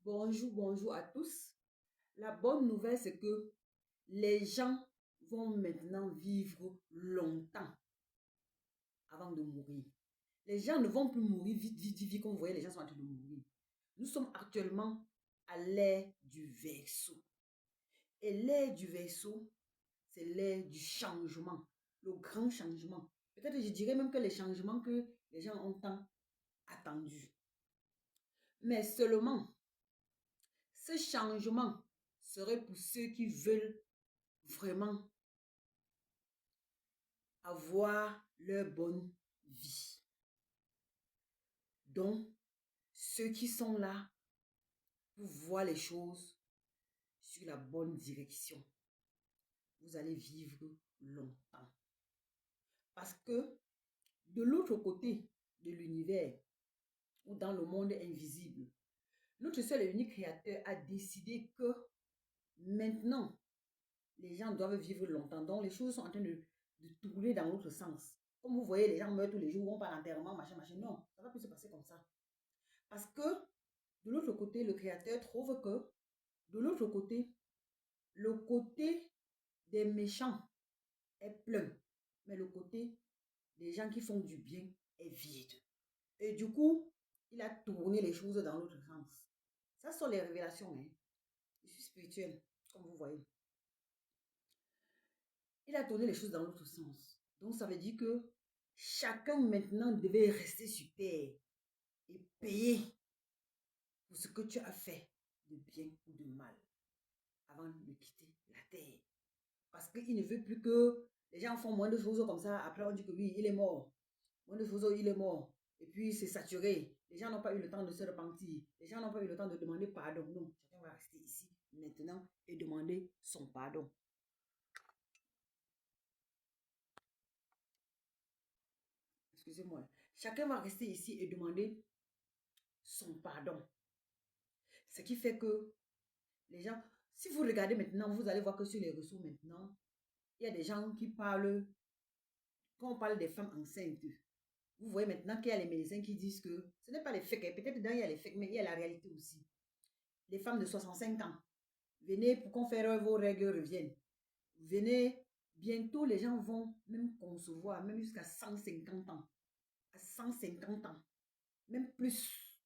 Bonjour à tous. La bonne nouvelle, c'est que les gens vont maintenant vivre longtemps avant de mourir. Les gens ne vont plus mourir vite, comme vous voyez, les gens sont en train de mourir. Nous sommes actuellement à l'ère du Verseau. Et l'ère du Verseau, c'est l'ère du changement, le grand changement. Peut-être je dirais même que les changements que les gens ont tant attendus. Mais seulement, ce changement serait pour ceux qui veulent vraiment avoir leur bonne vie. Donc, ceux qui sont là pour voir les choses sur la bonne direction, vous allez vivre longtemps. Parce que de l'autre côté de l'univers, ou dans le monde invisible, notre seul et unique créateur a décidé que maintenant, les gens doivent vivre longtemps. Donc, les choses sont en train de tourner dans l'autre sens. Comme vous voyez, les gens meurent tous les jours, vont pas à l'enterrement, machin. Non, ça ne va plus se passer comme ça. Parce que de l'autre côté, le créateur trouve que de l'autre côté, le côté des méchants est plein, mais le côté des gens qui font du bien est vide. Et du coup, il a tourné les choses dans l'autre sens. Ça sont les révélations. Hein. Je suis spirituel, comme vous voyez. Il a tourné les choses dans l'autre sens. Donc, ça veut dire que chacun maintenant devait rester sur terre et payer pour ce que tu as fait de bien ou de mal avant de quitter la terre. Parce qu'il ne veut plus que les gens font moins de choses comme ça. Après, on dit que oui, il est mort. Moins de choses, il est mort. Et puis, c'est saturé. Les gens n'ont pas eu le temps de se repentir. Les gens n'ont pas eu le temps de demander pardon. Non, chacun va rester ici maintenant et demander son pardon. Excusez-moi. Chacun va rester ici et demander son pardon. Ce qui fait que les gens, si vous regardez maintenant, vous allez voir que sur les réseaux maintenant, il y a des gens qui parlent, quand on parle des femmes enceintes, vous voyez maintenant qu'il y a les médecins qui disent que ce n'est pas les fakes, peut-être dedans il y a les fakes, mais il y a la réalité aussi. Les femmes de 65 ans, venez pour qu'on fasse vos règles reviennent. Venez, bientôt les gens vont même concevoir, même jusqu'à 150 ans. À 150 ans, même plus.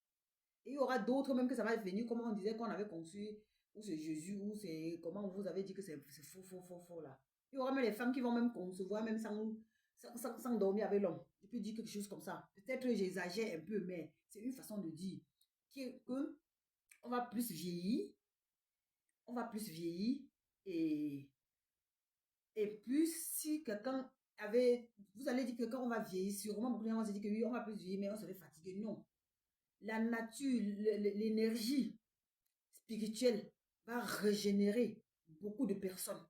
Et il y aura d'autres même que ça va venir, comme on disait qu'on avait conçu, ou c'est Jésus, ou c'est comment vous avez dit que c'est faux là. Il y aura même les femmes qui vont même concevoir, même sans dormir avec l'homme. Je peux dire quelque chose comme ça. Peut-être que j'exagère un peu, mais c'est une façon de dire que on va plus vieillir, on va plus vieillir, et, et plus si quelqu'un avait, vous allez dire que quand on va vieillir, sûrement beaucoup de gens vont se dire que oui, on va plus vieillir, mais on serait fatigué. Non. La nature, l'énergie spirituelle va régénérer beaucoup de personnes.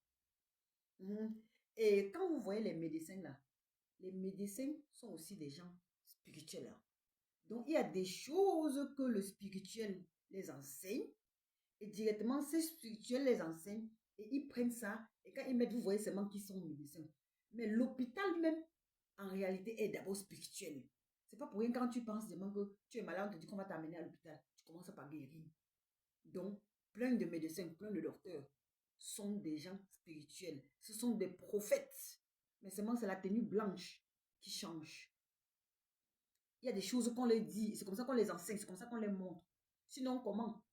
Et quand vous voyez les médecins là, les médecins sont aussi des gens spirituels. Hein. Donc, il y a des choses que le spirituel les enseigne et directement, ces spirituels les enseignent et ils prennent ça et quand ils mettent, vous voyez seulement qu'ils sont médecins. Mais l'hôpital même, en réalité, est d'abord spirituel. C'est pas pour rien quand tu penses seulement que tu es malade, on te dit qu'on va t'amener à l'hôpital. Tu commences par guérir. Donc, plein de médecins, plein de docteurs sont des gens spirituels. Ce sont des prophètes. Mais seulement c'est la tenue blanche qui change. Il y a des choses qu'on les dit, c'est comme ça qu'on les enseigne, c'est comme ça qu'on les montre. Sinon, comment?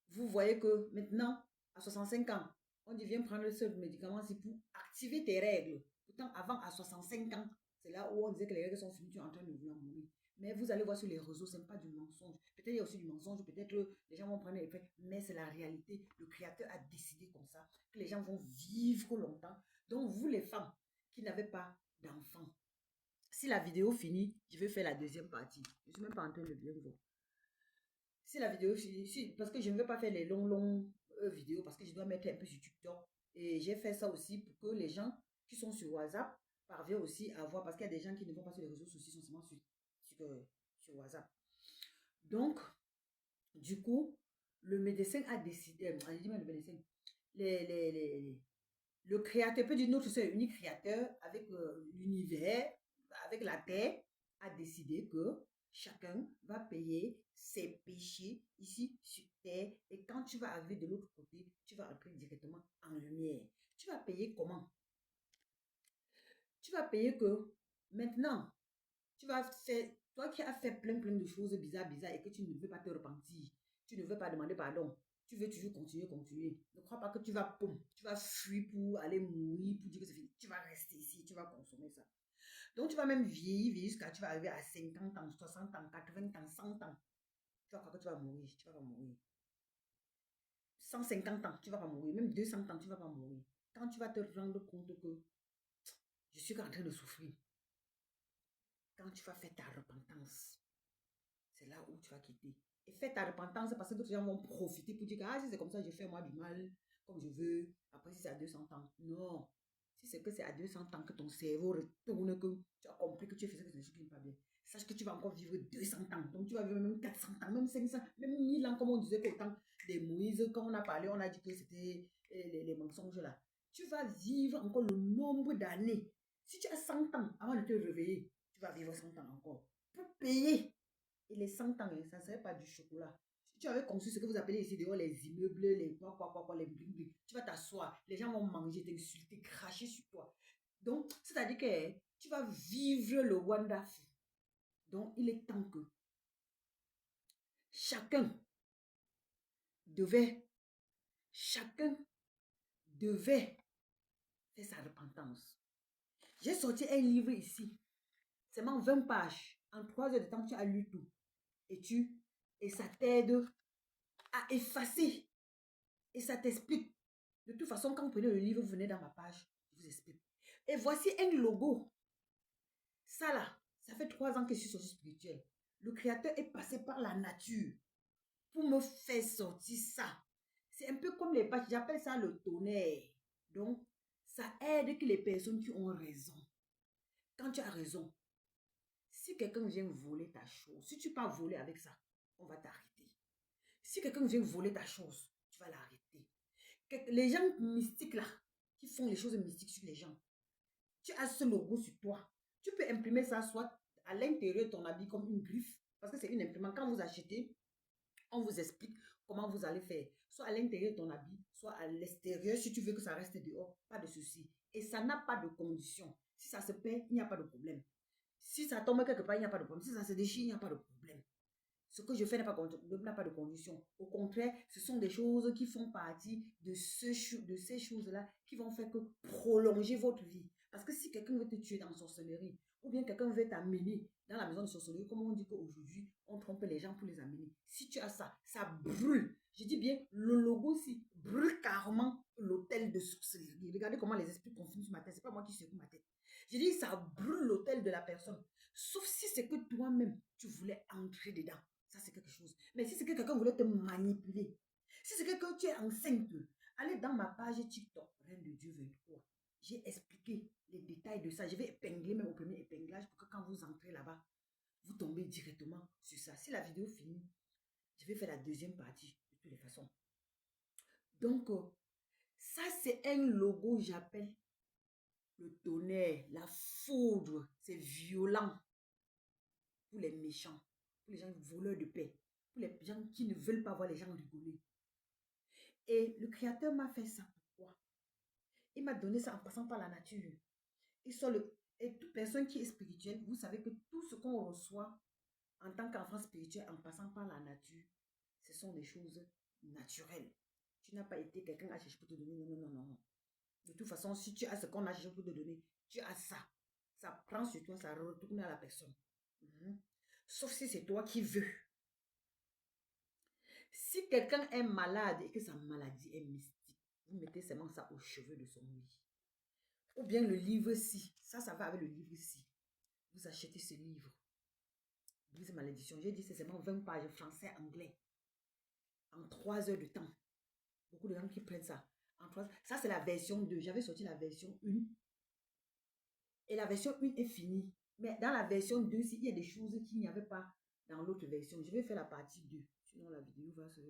Vous voyez que maintenant, à 65 ans, on dit viens prendre ce médicament, c'est pour activer tes règles. Pourtant, avant, à 65 ans, c'est là où on disait que les règles sont finies, tu es en train de vouloir mourir. Mais vous allez voir sur les réseaux, ce n'est pas du mensonge. Peut-être il y a aussi du mensonge, peut-être les gens vont prendre les faits, mais c'est la réalité. Le Créateur a décidé comme ça, que les gens vont vivre longtemps. Donc, vous les femmes qui n'avez pas d'enfants, si la vidéo finit, je vais faire la deuxième partie. Je ne suis même pas en train de bien voir. Si la vidéo finit, parce que je ne veux pas faire les longs vidéos, parce que je dois mettre un peu sur TikTok. Et j'ai fait ça aussi pour que les gens qui sont sur WhatsApp parviennent aussi à voir, parce qu'il y a des gens qui ne vont pas sur les réseaux sociaux, sont seulement sur WhatsApp. Donc, du coup, le médecin a décidé, le médecin, le créateur, peut dire notre seul unique créateur avec l'univers, avec la terre, a décidé que chacun va payer ses péchés ici sur terre. Et quand tu vas arriver de l'autre côté, tu vas entrer directement en lumière. Tu vas payer comment? Tu vas payer que maintenant, tu vas faire, toi qui as fait plein de choses bizarres et que tu ne veux pas te repentir, tu ne veux pas demander pardon, tu veux toujours continuer. Ne crois pas que tu vas fuir pour aller mourir, pour dire que c'est fini. Tu vas rester ici, tu vas consommer ça. Donc tu vas même vieillir jusqu'à, tu vas arriver à 50 ans, 60 ans, 80 ans, 100 ans. Tu vas croire que tu vas mourir, tu vas pas mourir. 150 ans, tu vas pas mourir. Même 200 ans, tu vas pas mourir. Quand tu vas te rendre compte que je suis en train de souffrir, quand tu vas faire ta repentance, c'est là où tu vas quitter. Et fais ta repentance parce que d'autres gens vont profiter pour dire que si c'est comme ça, je fais moi du mal, comme je veux. Après, si c'est à 200 ans, non. Si c'est que c'est à 200 ans que ton cerveau retourne, que tu as compris que tu fais quelque chose qui n'est pas bien, sache que tu vas encore vivre 200 ans. Donc, tu vas vivre même 400 ans, même 500, même 1000 ans, comme on disait qu'au temps des Moïse, quand on a parlé, on a dit que c'était les mensonges là. Tu vas vivre encore le nombre d'années. Si tu as 100 ans avant de te réveiller, tu vas vivre 100 ans encore. Pour payer. Et les 100 ans, ça ne serait pas du chocolat. Si tu avais conçu ce que vous appelez ici dehors les immeubles, les les bling bling, tu vas t'asseoir, les gens vont manger, t'insulter, cracher sur toi. Donc, c'est-à-dire que tu vas vivre le wonderful. Donc, il est temps que chacun devait, chacun devait faire sa repentance. J'ai sorti un livre ici, seulement 20 pages. En 3 heures de temps, tu as lu tout. Et ça t'aide à effacer. Et ça t'explique. De toute façon, quand vous prenez le livre, vous venez dans ma page, je vous explique. Et voici un logo. Ça là, ça fait 3 ans que je suis sortie spirituelle. Le créateur est passé par la nature pour me faire sortir ça. C'est un peu comme les pages, j'appelle ça le tonnerre. Donc, ça aide que les personnes qui ont raison. Quand tu as raison, si quelqu'un vient voler ta chose, si tu pas voler avec ça, on va t'arrêter. Si quelqu'un vient voler ta chose, tu vas l'arrêter. Les gens mystiques là, qui font les choses mystiques sur les gens, tu as ce logo sur toi. Tu peux imprimer ça soit à l'intérieur de ton habit comme une griffe, parce que c'est une imprimante. Quand vous achetez, on vous explique comment vous allez faire. Soit à l'intérieur de ton habit, soit à l'extérieur, si tu veux que ça reste dehors, pas de souci. Et ça n'a pas de condition. Si ça se perd, il n'y a pas de problème. Si ça tombe quelque part, il n'y a pas de problème. Si ça se déchire, il n'y a pas de problème. Ce que je fais n'a pas de condition. Au contraire, ce sont des choses qui font partie de ces choses-là qui vont faire que prolonger votre vie. Parce que si quelqu'un veut te tuer dans la sorcellerie, ou bien quelqu'un veut t'amener dans la maison de sorcellerie, comme on dit qu'aujourd'hui, on trompe les gens pour les amener. Si tu as ça, ça brûle. Je dis bien, le logo aussi brûle carrément l'hôtel de sorcellerie. Regardez comment les esprits confondent sur ma tête. Ce n'est pas moi qui secoue ma tête. Je dis, ça brûle l'hôtel de la personne. Sauf si c'est que toi-même, tu voulais entrer dedans. Ça, c'est quelque chose. Mais si c'est que quelqu'un voulait te manipuler, si c'est que tu es enceinte, allez dans ma page TikTok, Reine de Dieu 23. J'ai expliqué les détails de ça. Je vais épingler même au premier épinglage pour que quand vous entrez là-bas, vous tombez directement sur ça. Si la vidéo finit, je vais faire la deuxième partie de toutes les façons. Donc, ça, c'est un logo, j'appelle le tonnerre, la foudre. C'est violent pour les méchants, pour les gens voleurs de paix, pour les gens qui ne veulent pas voir les gens rigoler. Et le Créateur m'a fait ça. Pourquoi? Il m'a donné ça en passant par la nature. Et toute personne qui est spirituelle, vous savez que tout ce qu'on reçoit en tant qu'enfant spirituel en passant par la nature, ce sont des choses naturelles. Tu n'as pas été quelqu'un à chercher pour te donner. Non, non, non, non. De toute façon, si tu as ce qu'on a cherché pour te donner, tu as ça. Ça prend sur toi, ça retourne à la personne. Sauf si c'est toi qui veux. Si quelqu'un est malade et que sa maladie est mystique, vous mettez seulement ça aux cheveux de son lit. Ou bien le livre-ci. Ça va avec le livre-ci. Vous achetez ce livre. Brise malédiction. J'ai dit c'est seulement 20 pages français, anglais. En 3 heures de temps. Beaucoup de gens qui prennent ça. Ça, c'est la version 2. J'avais sorti la version 1. Et la version 1 est finie. Mais dans la version 2, il y a des choses qu'il n'y avait pas dans l'autre version. Je vais faire la partie 2. Sinon, la vidéo va se...